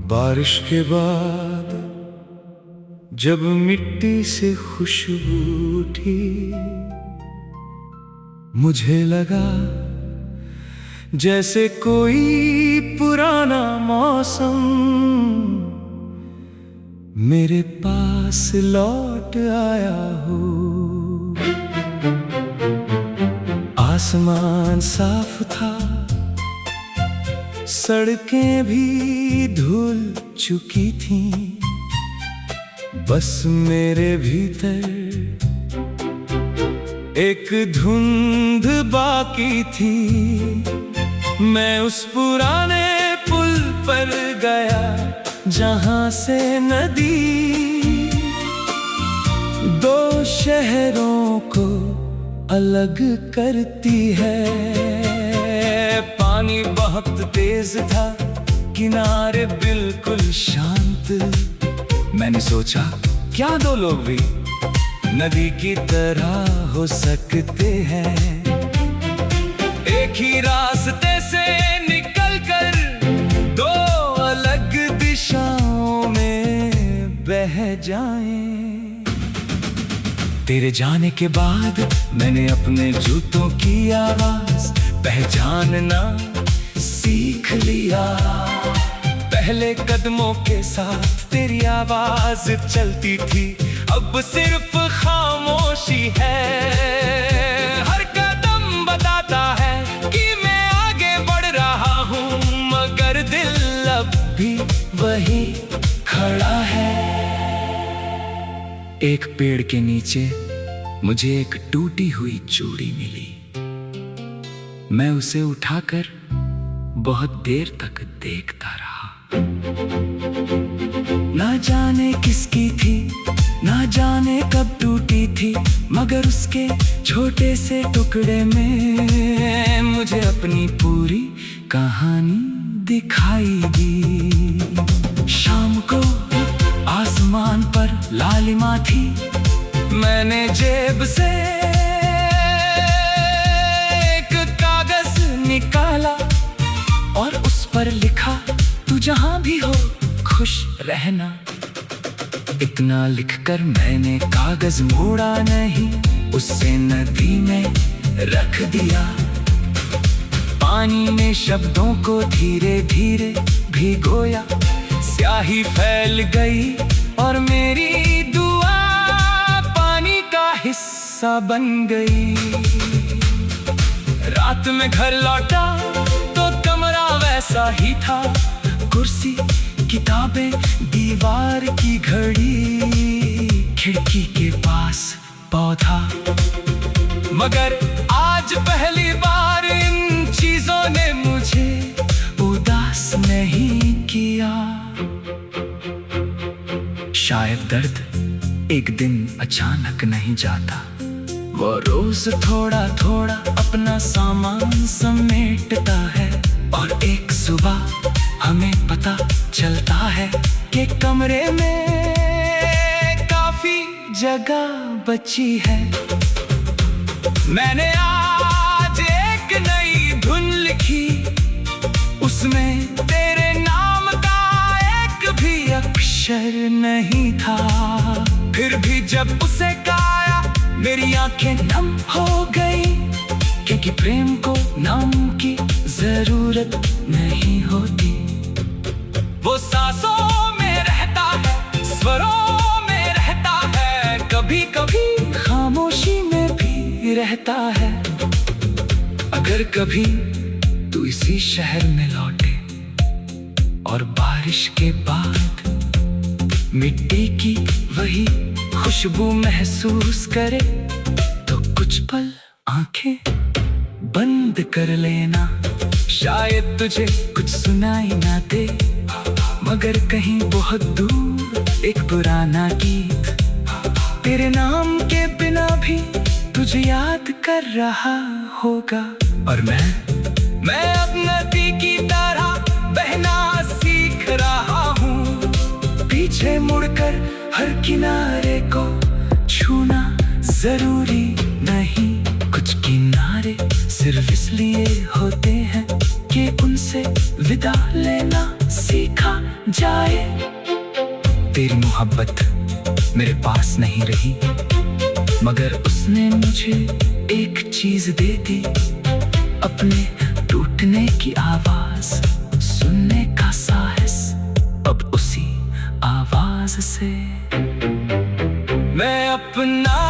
बारिश के बाद जब मिट्टी से खुशबू उठी, मुझे लगा जैसे कोई पुराना मौसम मेरे पास लौट आया हो। आसमान साफ था, सड़कें भी धुल चुकी थीं, बस मेरे भीतर एक धुंध बाकी थी। मैं उस पुराने पुल पर गया जहां से नदी दो शहरों को अलग करती है। पानी बहुत तेज था, किनारे बिल्कुल शांत। मैंने सोचा क्या दो लोग भी नदी की तरह हो सकते हैं। एक ही रास्ते से निकलकर दो अलग दिशाओं में बह जाएं। तेरे जाने के बाद मैंने अपने जूतों की आवाज पहचानना सीख लिया। पहले कदमों के साथ तेरी आवाज चलती थी, अब सिर्फ खामोशी है। हर कदम बताता है कि मैं आगे बढ़ रहा हूँ, मगर दिल अब भी वही खड़ा है। एक पेड़ के नीचे मुझे एक टूटी हुई चूड़ी मिली। मैं उसे उठाकर बहुत देर तक देखता रहा। ना जाने किसकी थी, ना जाने कब टूटी थी, मगर उसके छोटे से टुकड़े में मुझे अपनी पूरी कहानी दिखाई दी। शाम को आसमान पर लालिमा थी। मैंने जेब से एक कागज निकाला और उस पर लिखा, तू जहां भी हो खुश रहना। इतना लिखकर मैंने कागज मोड़ा नहीं, उससे नदी में रख दिया। पानी ने शब्दों को धीरे धीरे भिगोया। स्याही फैल गई और मेरी दुआ पानी का हिस्सा बन गई। रात में घर लौटा तो कमरा वैसा ही था। कुर्सी, किताबें, दीवार की घड़ी, खिड़की के पास पौधा। मगर आज पहली बार इन चीजों ने मुझे उदास नहीं किया। शायद दर्द एक दिन अचानक नहीं जाता, वो रोज थोड़ा थोड़ा अपना सामान समेटता है। और एक सुबह हमें पता चलता है कि कमरे में काफी जगह बची है। मैंने आज एक नई धुन लिखी, उसमें तेरे नाम का एक भी अक्षर नहीं था। फिर भी जब उसे गाया मेरी आंखें नम हो गई, क्योंकि प्रेम को नाम की जरूरत नहीं होती। वो सांसों में रहता है, स्वरों में रहता है, कभी कभी खामोशी में भी रहता है। अगर कभी तू इसी शहर में लौटे और बारिश के बाद मिट्टी की वही खुशबू महसूस करे, तो कुछ पल आंखें बंद कर लेना। शायद तुझे कुछ सुनाई ना दे, मगर कहीं बहुत दूर एक पुराना गीत तेरे नाम के बिना भी तुझे याद कर रहा होगा। और मैं अब नदी की तरह बहना सीख रहा हूँ। पीछे मुड़कर हर किनारे को छूना जरूरी नहीं। कुछ किनारे सिर्फ इसलिए होते हैं कि उनसे विदा लेना सीखा जाए। तेरी मोहब्बत मेरे पास नहीं रही, मगर उसने मुझे एक चीज दे दी, अपने टूटने की आवाज सुनने का साहस। अब उसी आवाज से मैं अपना